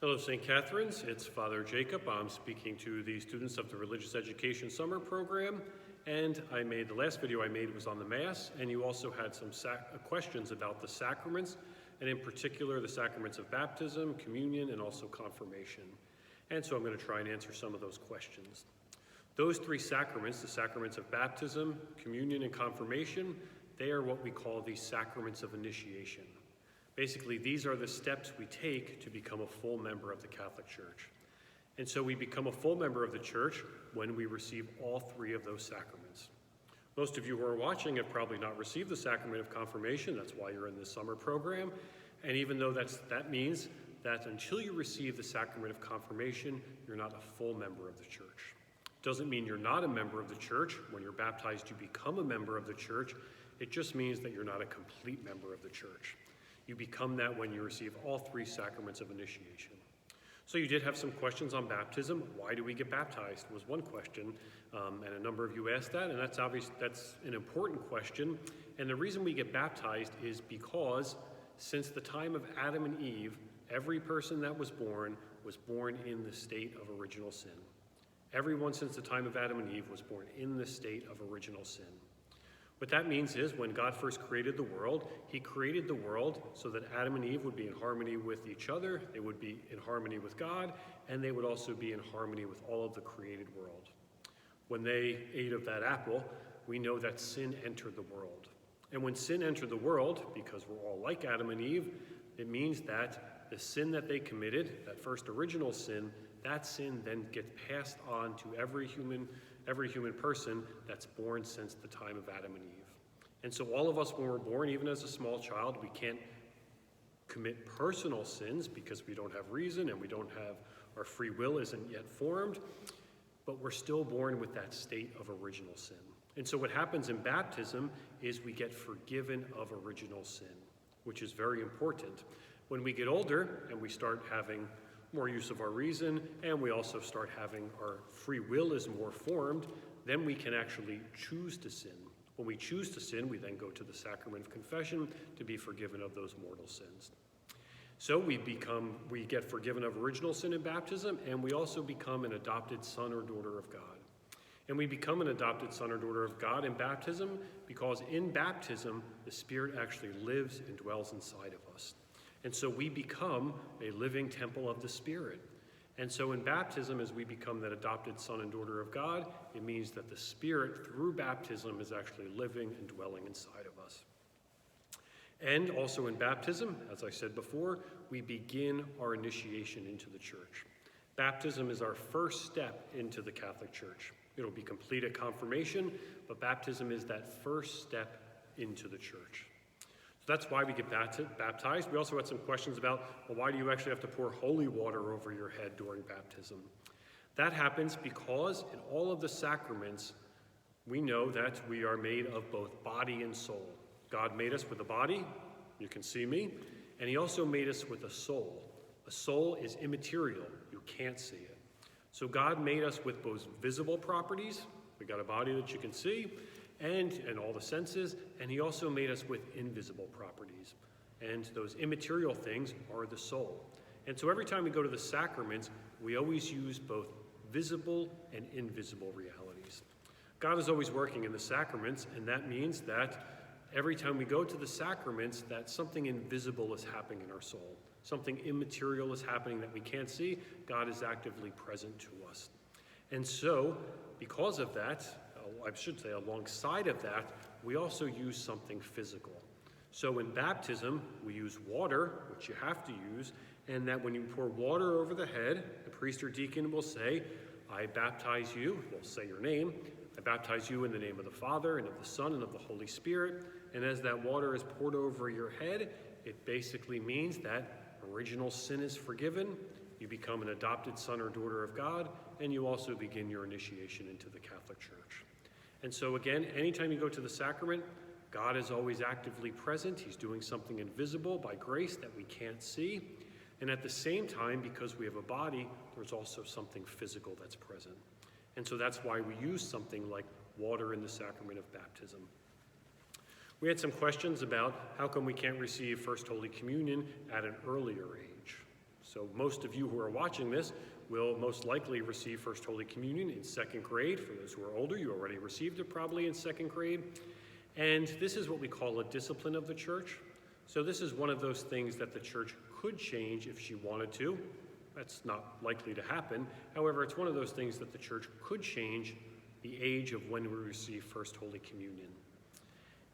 Hello, St. Catherine's. It's Father Jakub. I'm speaking to the students of the Religious Education Summer Program, and the last video I made was on the Mass, and you also had some questions about the sacraments, and in particular the sacraments of baptism, communion, and also confirmation. And so I'm going to try and answer some of those questions. Those three sacraments, the sacraments of baptism, communion, and confirmation, they are what we call the sacraments of initiation. Basically, these are the steps we take to become a full member of the Catholic Church. And so we become a full member of the Church when we receive all three of those sacraments. Most of you who are watching have probably not received the sacrament of confirmation. That's why you're in this summer program. And even though that means that until you receive the sacrament of confirmation, you're not a full member of the Church. Doesn't mean you're not a member of the Church. When you're baptized, you become a member of the Church. It just means that you're not a complete member of the Church. You become that when you receive all three sacraments of initiation. So you did have some questions on baptism. Why do we get baptized was one question, and a number of you asked that, and that's an important question. And the reason we get baptized is because since the time of Adam and Eve, every person that was born in the state of original sin. Everyone since the time of Adam and Eve was born in the state of original sin. What that means is when God first created the world, he created the world so that Adam and Eve would be in harmony with each other, they would be in harmony with God, and they would also be in harmony with all of the created world. When they ate of that apple, we know that sin entered the world. And when sin entered the world, because we're all like Adam and Eve, it means that the sin that they committed, that first original sin, that sin then gets passed on to every human person that's born since the time of Adam and Eve. And so all of us, when we're born, even as a small child, we can't commit personal sins because we don't have reason and our free will isn't yet formed, but we're still born with that state of original sin. And so what happens in baptism is we get forgiven of original sin, which is very important. When we get older and we start having more use of our reason, and we also start having our free will is more formed, then we can actually choose to sin. When we choose to sin, we then go to the sacrament of confession to be forgiven of those mortal sins. So we get forgiven of original sin in baptism, and we also become an adopted son or daughter of God. And we become an adopted son or daughter of God in baptism because in baptism, the Spirit actually lives and dwells inside of us. And so we become a living temple of the Spirit. And so in baptism, as we become that adopted son and daughter of God, it means that the Spirit, through baptism, is actually living and dwelling inside of us. And also in baptism, as I said before, we begin our initiation into the Church. Baptism is our first step into the Catholic Church. It'll be complete at confirmation, but baptism is that first step into the Church. So that's why we get baptized. We also had some questions about, well, why do you actually have to pour holy water over your head during baptism? That happens because in all of the sacraments, we know that we are made of both body and soul. God made us with a body, you can see me, and he also made us with a soul. A soul is immaterial, you can't see it. So God made us with both visible properties, we got a body that you can see, and all the senses, and he also made us with invisible properties. And those immaterial things are the soul. And so every time we go to the sacraments, we always use both visible and invisible realities. God is always working in the sacraments, and that means that every time we go to the sacraments, that something invisible is happening in our soul. Something immaterial is happening that we can't see. God is actively present to us. And so, because of that, I should say alongside of that, we also use something physical. So in baptism, we use water, which you have to use, and that when you pour water over the head, the priest or deacon will say, I baptize you, they'll say your name, I baptize you in the name of the Father and of the Son and of the Holy Spirit. And as that water is poured over your head, it basically means that original sin is forgiven, you become an adopted son or daughter of God, and you also begin your initiation into the Catholic Church. And so again, anytime you go to the sacrament, God is always actively present. He's doing something invisible by grace that we can't see. And at the same time, because we have a body, there's also something physical that's present. And so that's why we use something like water in the sacrament of baptism. We had some questions about how come we can't receive First Holy Communion at an earlier age. So most of you who are watching this will most likely receive First Holy Communion in second grade. For those who are older, you already received it probably in second grade. And this is what we call a discipline of the church. So this is one of those things that the church could change if she wanted to. That's not likely to happen. However, it's one of those things that the church could change, the age of when we receive First Holy Communion.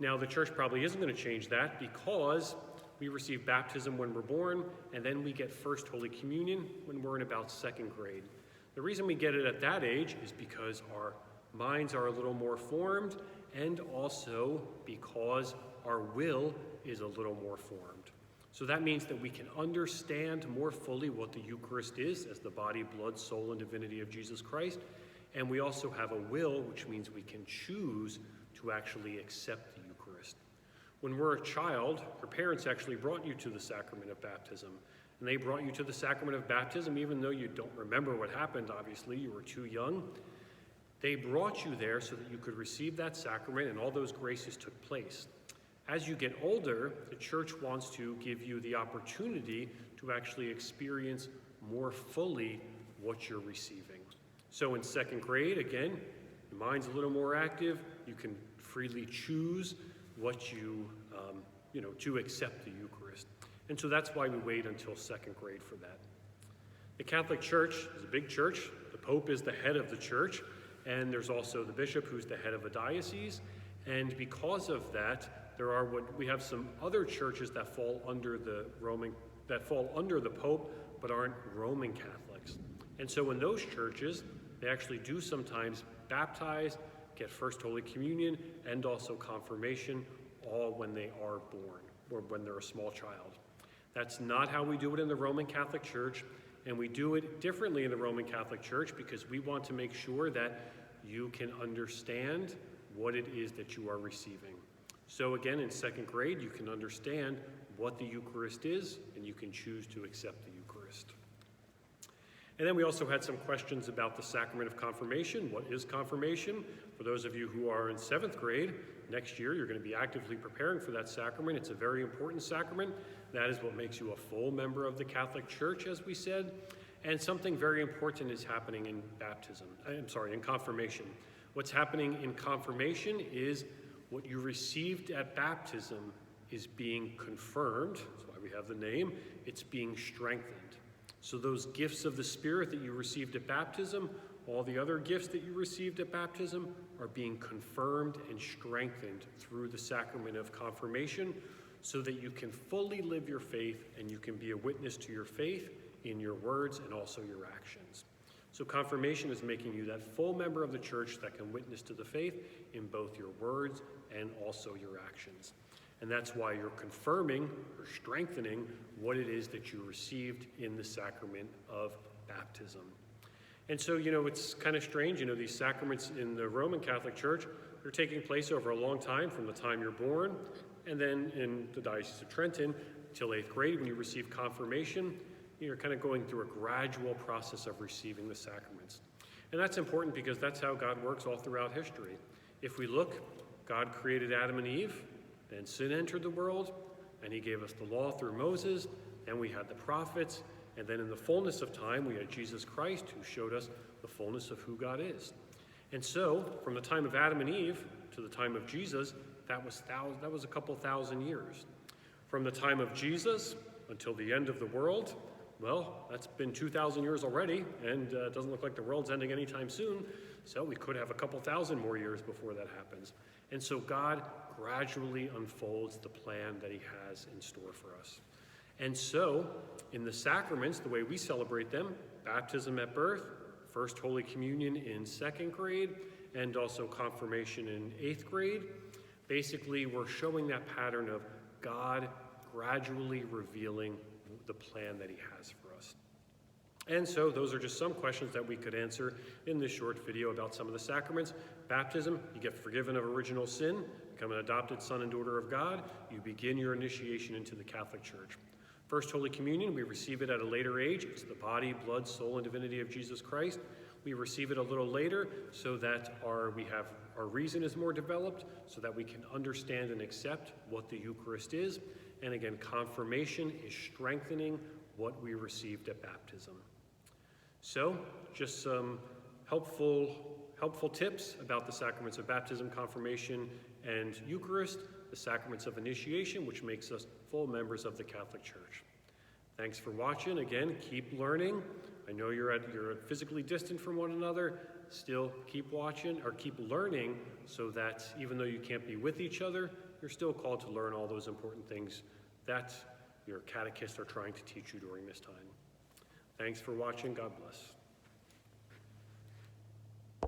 Now, the church probably isn't going to change that because we receive baptism when we're born, and then we get First Holy Communion when we're in about second grade. The reason we get it at that age is because our minds are a little more formed, and also because our will is a little more formed. So that means that we can understand more fully what the Eucharist is as the body, blood, soul, and divinity of Jesus Christ. And we also have a will, which means we can choose to actually accept the Eucharist. When we're a child, your parents actually brought you to the sacrament of baptism. And they brought you to the sacrament of baptism, even though you don't remember what happened, obviously, you were too young. They brought you there so that you could receive that sacrament, and all those graces took place. As you get older, the church wants to give you the opportunity to actually experience more fully what you're receiving. So in second grade, again, your mind's a little more active. You can freely choose what you to accept the Eucharist. And so that's why we wait until second grade for that. The Catholic Church is a big church. The Pope is the head of the church, and there's also the bishop who's the head of a diocese. And because of that, we have some other churches that fall under the Pope, but aren't Roman Catholics. And so in those churches, they actually do sometimes baptize, get First Holy Communion, and also confirmation, all when they are born, or when they're a small child. That's not how we do it in the Roman Catholic Church, and we do it differently in the Roman Catholic Church because we want to make sure that you can understand what it is that you are receiving. So again, in second grade, you can understand what the Eucharist is, and you can choose to accept the Eucharist. And then we also had some questions about the Sacrament of Confirmation. What is confirmation? For those of you who are in seventh grade, next year you're going to be actively preparing for that sacrament. It's a very important sacrament. That is what makes you a full member of the Catholic Church, as we said. And something very important is happening in in confirmation. What's happening in confirmation is what you received at baptism is being confirmed. That's why we have the name. It's being strengthened. So those gifts of the Spirit that you received at baptism, all the other gifts that you received at baptism are being confirmed and strengthened through the sacrament of confirmation so that you can fully live your faith and you can be a witness to your faith in your words and also your actions. So confirmation is making you that full member of the church that can witness to the faith in both your words and also your actions. And that's why you're confirming or strengthening what it is that you received in the sacrament of baptism. And so, it's kind of strange, these sacraments in the Roman Catholic Church, they're taking place over a long time from the time you're born, and then in the Diocese of Trenton, till 8th grade, when you receive confirmation, you're kind of going through a gradual process of receiving the sacraments. And that's important because that's how God works all throughout history. If we look, God created Adam and Eve, then sin entered the world, and he gave us the law through Moses, and we had the prophets, and then in the fullness of time, we had Jesus Christ, who showed us the fullness of who God is. And so, from the time of Adam and Eve to the time of Jesus, that was a couple thousand years. From the time of Jesus until the end of the world, well, that's been 2,000 years already, and it doesn't look like the world's ending anytime soon, so we could have a couple thousand more years before that happens. And so God gradually unfolds the plan that he has in store for us. And so, in the sacraments, the way we celebrate them, baptism at birth, First Holy Communion in second grade, and also confirmation in 8th grade, basically we're showing that pattern of God gradually revealing the plan that he has for us. And so those are just some questions that we could answer in this short video about some of the sacraments. Baptism, you get forgiven of original sin, become an adopted son and daughter of God, you begin your initiation into the Catholic Church. First Holy Communion, we receive it at a later age. It's the body, blood, soul, and divinity of Jesus Christ. We receive it a little later so that our reason is more developed, so that we can understand and accept what the Eucharist is. And again, confirmation is strengthening what we received at baptism. So, just some helpful tips about the sacraments of baptism, confirmation, and Eucharist, the sacraments of initiation, which makes us full members of the Catholic Church. Thanks for watching. Again, keep learning. I know you're physically distant from one another. Still keep watching or keep learning so that even though you can't be with each other, you're still called to learn all those important things that your catechists are trying to teach you during this time. Thanks for watching. God bless.